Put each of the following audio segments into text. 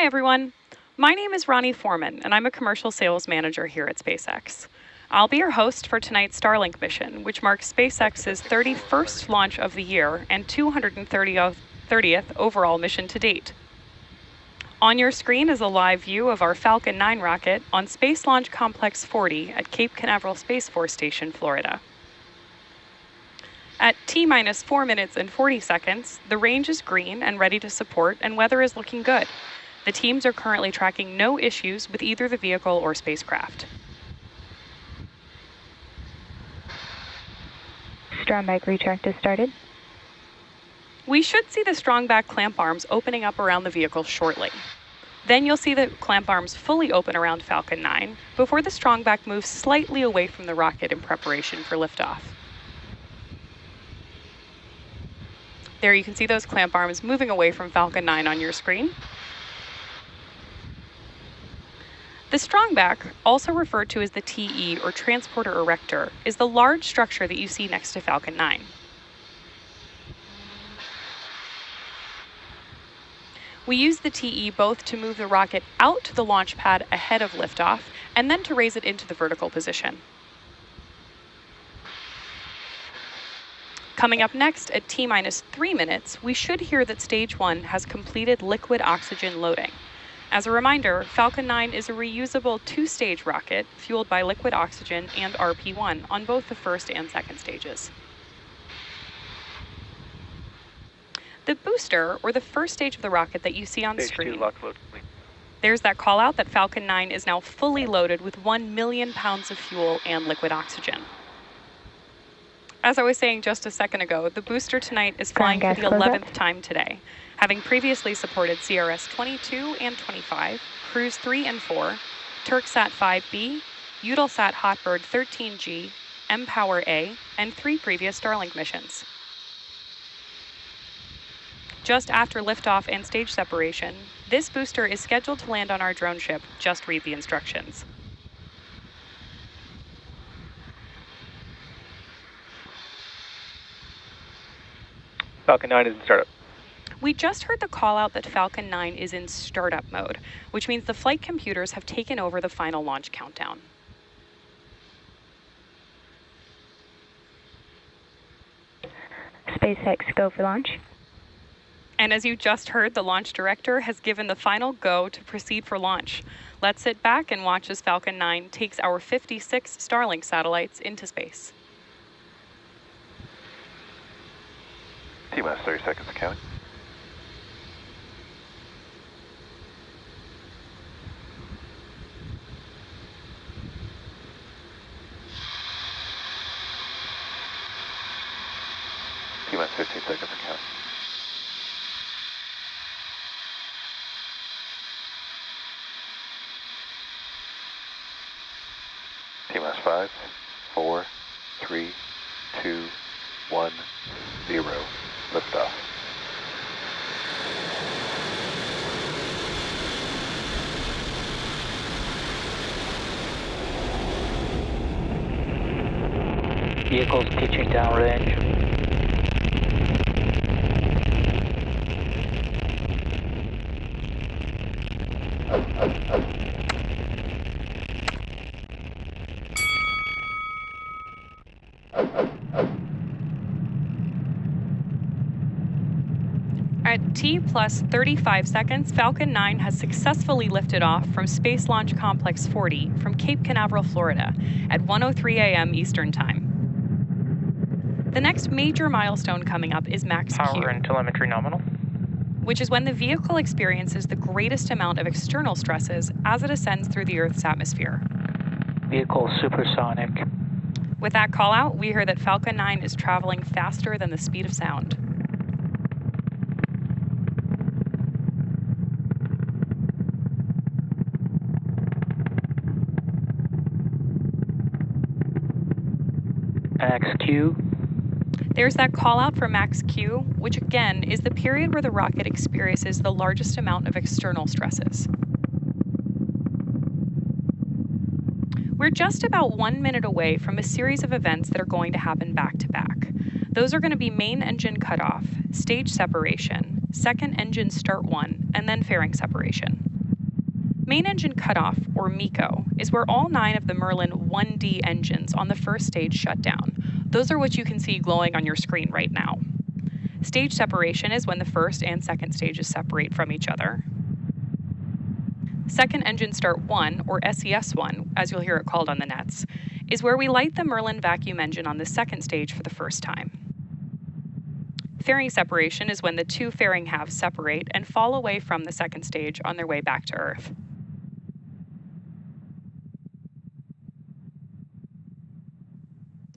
Hi, everyone. My name is Ronnie Foreman, and I'm a commercial sales manager here at SpaceX. I'll be your host for tonight's Starlink mission, which marks SpaceX's 31st launch of the year and 230th overall mission to date. On your screen is a live view of our Falcon 9 rocket on Space Launch Complex 40 at Cape Canaveral Space Force Station, Florida. At T-minus 4 minutes and 40 seconds, the range is green and ready to support, and weather is looking good. The teams are currently tracking no issues with either the vehicle or spacecraft. Strong back retract is started. We should see the strong back clamp arms opening up around the vehicle shortly. Then you'll see the clamp arms fully open around Falcon 9 before the strong back moves slightly away from the rocket in preparation for liftoff. There you can see those clamp arms moving away from Falcon 9 on your screen. The strong back, also referred to as the TE or transporter erector, is the large structure that you see next to Falcon 9. We use the TE both to move the rocket out to the launch pad ahead of liftoff and then to raise it into the vertical position. Coming up next at T-minus 3 minutes, we should hear that Stage 1 has completed liquid oxygen loading. As a reminder, Falcon 9 is a reusable two-stage rocket fueled by liquid oxygen and RP-1 on both the first and second stages. The booster, or the first stage of the rocket that you see on screen, there's that call out that Falcon 9 is now fully loaded with 1 million pounds of fuel and liquid oxygen. As I was saying just a second ago, the booster tonight is flying for the 11th time today, having previously supported CRS 22 and 25, Cruise 3 and 4, Turksat 5B, Eutelsat Hotbird 13G, mPOWER A, and 3 previous Starlink missions. Just after liftoff and stage separation, this booster is scheduled to land on our drone ship. Just read the instructions. Falcon 9 is in startup. We just heard the call out that Falcon 9 is in startup mode, which means the flight computers have taken over the final launch countdown. SpaceX, go for launch. And as you just heard, the launch director has given the final go to proceed for launch. Let's sit back and watch as Falcon 9 takes our 56 Starlink satellites into space. T-minus 30 seconds counting. T-minus 15 seconds counting. T-minus 5, 4, 3, 2, 1, 0. Liftoff. Vehicles pitching downrange. At T plus 35 seconds, Falcon 9 has successfully lifted off from Space Launch Complex 40 from Cape Canaveral, Florida at 1:03 a.m. Eastern Time. The next major milestone coming up is max Q, Power and telemetry nominal, which is when the vehicle experiences the greatest amount of external stresses as it ascends through the Earth's atmosphere. Vehicle supersonic. With that call out, we hear that Falcon 9 is traveling faster than the speed of sound. Max Q. There's that call out for max Q, which again is the period where the rocket experiences the largest amount of external stresses. We're just about 1 minute away from a series of events that are going to happen back to back. Those are going to be main engine cutoff, stage separation, second engine start one, and then fairing separation. Main engine cutoff, or MECO, is where all 9 of the Merlin 1D engines on the first stage shut down. Those are what you can see glowing on your screen right now. Stage separation is when the first and second stages separate from each other. Second engine start 1, or SES1, as you'll hear it called on the nets, is where we light the Merlin vacuum engine on the second stage for the first time. Fairing separation is when the 2 fairing halves separate and fall away from the second stage on their way back to Earth.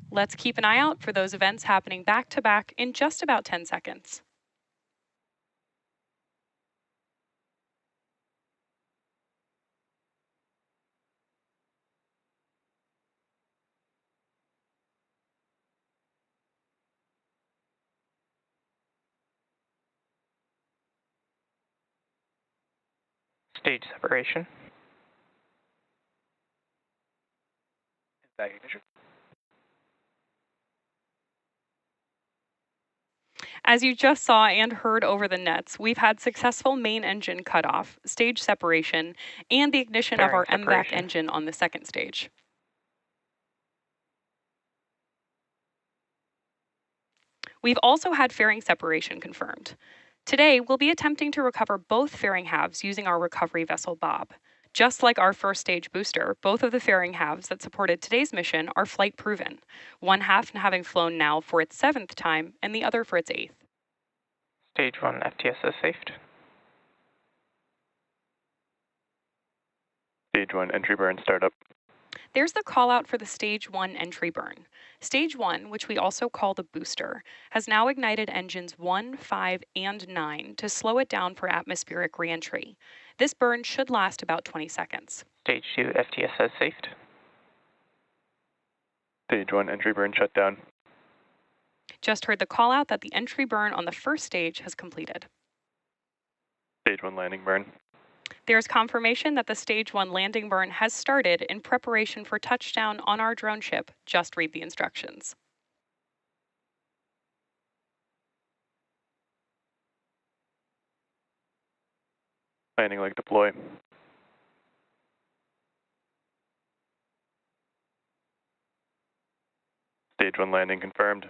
Let's keep an eye out for those events happening back to back in just about 10 seconds. Stage separation. Back ignition. As you just saw and heard over the nets, we've had successful main engine cutoff, stage separation, and the ignition of our MVAC engine on the second stage. We've also had fairing separation confirmed. Today, we'll be attempting to recover both fairing halves using our recovery vessel Bob. Just like our first stage booster, both of the fairing halves that supported today's mission are flight proven, one half having flown now for its 7th time and the other for its 8th. Stage 1 FTSS safed. Stage 1 entry burn startup. There's the call out for the Stage 1 entry burn. Stage 1, which we also call the booster, has now ignited engines 1, 5, and 9 to slow it down for atmospheric reentry. This burn should last about 20 seconds. Stage 2 FTSS safed. Stage 1 entry burn shut down. Just heard the call out that the entry burn on the first stage has completed. Stage 1 landing burn. There's confirmation that the Stage 1 landing burn has started in preparation for touchdown on our drone ship. Just read the instructions. Landing leg deploy. Stage 1 landing confirmed.